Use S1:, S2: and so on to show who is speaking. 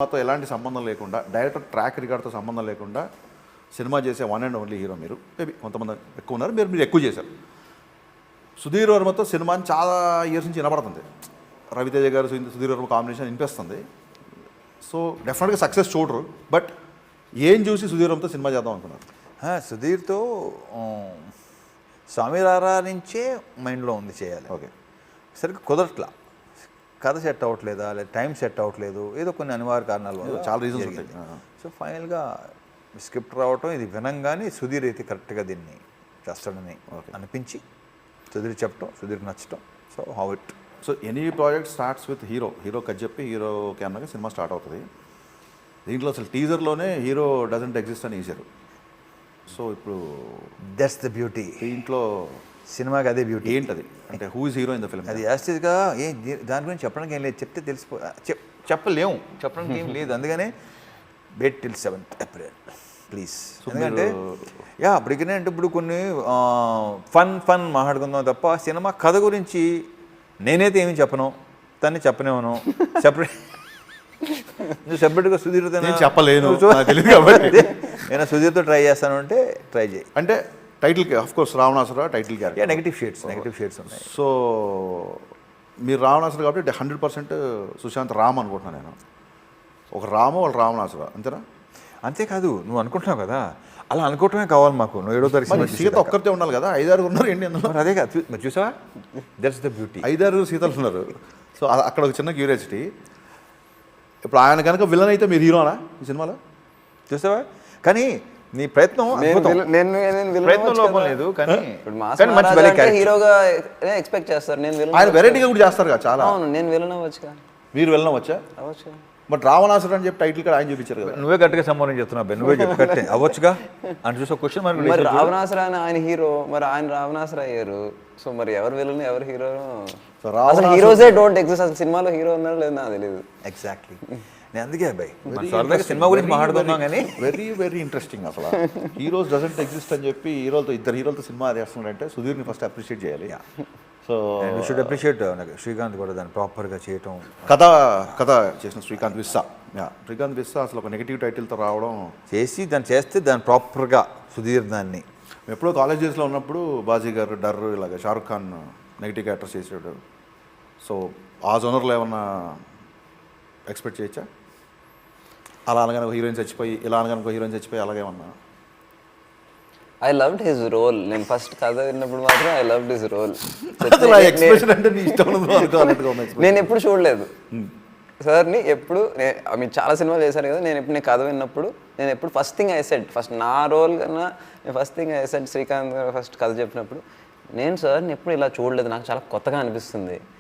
S1: మాతో ఎలాంటి సంబంధం లేకుండా డైరెక్టర్ ట్రాక్ రికార్డ్తో సంబంధం లేకుండా సినిమా చేసే వన్ అండ్ ఓన్లీ హీరో మీరు. మేబీ కొంతమంది ఎక్కువ ఉన్నారు, మీరు ఎక్కువ చేశారు. సుధీర్ వర్మతో సినిమా చాలా ఇయర్స్ నుంచి వినపడుతుంది. రవితేజ గారు సుధీర్ వర్మ కాంబినేషన్ వినిపిస్తుంది. సో డెఫినెట్గా సక్సెస్ చూడరు. బట్ ఏం చూసి సుధీర్ వర్మతో సినిమా చేద్దాం అనుకున్నారు?
S2: సుధీర్తో స్వామి రారా నుంచే మైండ్లో ఉంది చేయాలి.
S1: ఓకే,
S2: సరిగ్గా కుదరట్లా, కథ సెట్ అవ్వట్లేదా, లేదా టైం సెట్ అవ్వట్లేదు, ఏదో కొన్ని అనివార్య కారణాల వల్ల
S1: చాలా రీజన్స్ ఉంటాయి.
S2: సో ఫైనల్గా స్క్రిప్ట్ రావటం, ఇది వినంగానే సుధీర్ అయితే కరెక్ట్గా దీన్ని చేస్తాడని అనిపించి సుధీర్ చెప్పడం, సుధీర్ నచ్చటం. So how it.
S1: So any project starts with hero కథ చెప్పి హీరో కెమెరాగా సినిమా స్టార్ట్ అవుతుంది. దీంట్లో అసలు టీజర్లోనే హీరో డజంట్ ఎగ్జిస్ట్ అని వేసారు. సో ఇప్పుడు
S2: దట్స్ ద బ్యూటీ.
S1: దీంట్లో
S2: సినిమాకి అదే బ్యూటీ.
S1: ఏంటది అంటే who is hero in the film?
S2: అది యాస్టిస్గా దాని గురించి చెప్పడానికి ఏం లేదు, చెప్తే చెప్పలేము, చెప్పడానికి ఏం లేదు. అందుకనే wait till 7th April please. ఎందుకంటే అప్పటికనే అంటే ఇప్పుడు కొన్ని ఫన్ మాట్లాడుకుందాం తప్ప సినిమా కథ గురించి నేనైతే ఏమి చెప్పను, తన్ని చెప్పనేమను. సెపరేట్గా సుధీర్తో
S1: చెప్పలేను,
S2: నేను సుధీర్తో ట్రై చేస్తాను అంటే ట్రై చేయి.
S1: అంటే టైటిల్కి of course Ravanasura title character.
S2: Negative shades ఉన్నాయి.
S1: సో మీరు రావణాసుర కాబట్టి 100% సుశాంత్ రామ్ అనుకుంటున్నాను నేను. ఒక రాము వాళ్ళు రావణాసుర అంతేనా?
S2: అంతేకాదు, నువ్వు అనుకుంటున్నావు కదా, అలా అనుకోవటమే కావాలి మాకు. నువ్వు 7వ తారీఖు
S1: సీత ఒక్కరితే ఉండాలి కదా, 5-6 ఉన్నారు ఏంటి అందులో?
S2: అదే కాదు, మరి చూసావా, దట్స్ ద బ్యూటీ.
S1: 5-6 సీతలు ఉన్నారు. సో అక్కడ ఒక చిన్న క్యూరియాసిటీ. ఇప్పుడు ఆయన కనుక విలన్ అయితే మీరు హీరోనా ఈ సినిమాలో?
S2: చూసావా, కానీ నీ ప్రయత్నం ప్రయత్నం లోపం లేదు. కానీ
S3: హీరోగా ఎక్స్పెక్ట్ చేస్తారు.
S1: ఆయన వెరైటీగా కూడా చేస్తారు కదా చాలా.
S3: అవును, నేను విలన్ అవ్వచ్చు.
S1: మీరు విలన్ అవ్వచ్చా? బట్ రావణాసురు అని చెప్పి టైటిల్ కూడా ఆయన చూపించారు కదా.
S2: నువ్వే గట్టిగా సంబోధన చెప్తున్నావు, నువ్వే చెప్పి కట్టే అవ్వచ్చుగా అని చూసే క్వశ్చన్.
S3: మరి రావణాసుర అని ఆయన హీరో, మరి ఆయన రావణాసుర అయ్యారు. సో మరి ఎవరు విలన్ ఎవరు హీరో? అసలు హీరోసే డోంట్ ఎగ్జిస్ట్. అసలు సినిమాలో హీరో ఉన్నారో లేదో నాకు తెలియదు.
S2: ఎగ్జాక్ట్లీ, నేను అందుకే అబ్బాయి సినిమా గురించి మాట్లాడుతున్నాం. కానీ
S1: వెరీ ఇంట్రెస్టింగ్. అసలు హీరోస్ డజంట్ ఎగ్జిస్ట్ అని చెప్పి ఇద్దరు హీరోలతో సినిమా చేస్తున్నారంటే సుధీర్ని ఫస్ట్ అప్రిషియేట్ చేయాలి. So
S2: you should appreciate Srikanth కూడా దాన్ని ప్రాపర్గా చేయటం.
S1: కథ చేసిన శ్రీకాంత్ విస్సా అసలు ఒక నెగిటివ్ టైటిల్తో రావడం
S2: చేస్తే దాన్ని ప్రాపర్గా సుధీర్ దాన్ని.
S1: ఎప్పుడో కాలేజ్ డేస్లో ఉన్నప్పుడు బాజీ గారు, డర్, ఇలాగ షారుఖ్ ఖాన్ నెగిటివ్ క్యారెక్టర్స్ చేసాడు. సో ఆ జోనర్లో ఏమన్నా ఎక్స్పెక్ట్ చేయొచ్చా? అలా అనగానే హీరోయిన్ చచ్చిపోయి, ఇలా అనగానే హీరోయిన్ చచ్చిపోయి అలాగేమన్నా?
S3: I loved his role. నేను ఫస్ట్ కథ విన్నప్పుడు మాత్రం ఐ లవ్డ్ హిజ్ రోల్. నేను ఎప్పుడు చూడలేదు సార్ని. ఎప్పుడు మీరు చాలా సినిమాలు చేశారు కదా, నేను కథ విన్నప్పుడు నేను ఎప్పుడు ఫస్ట్ నా రోల్ కన్నా first thing I said Srikanth first కథ చెప్పినప్పుడు, నేను సార్ని ఎప్పుడు ఇలా చూడలేదు, నాకు చాలా కొత్తగా అనిపిస్తుంది.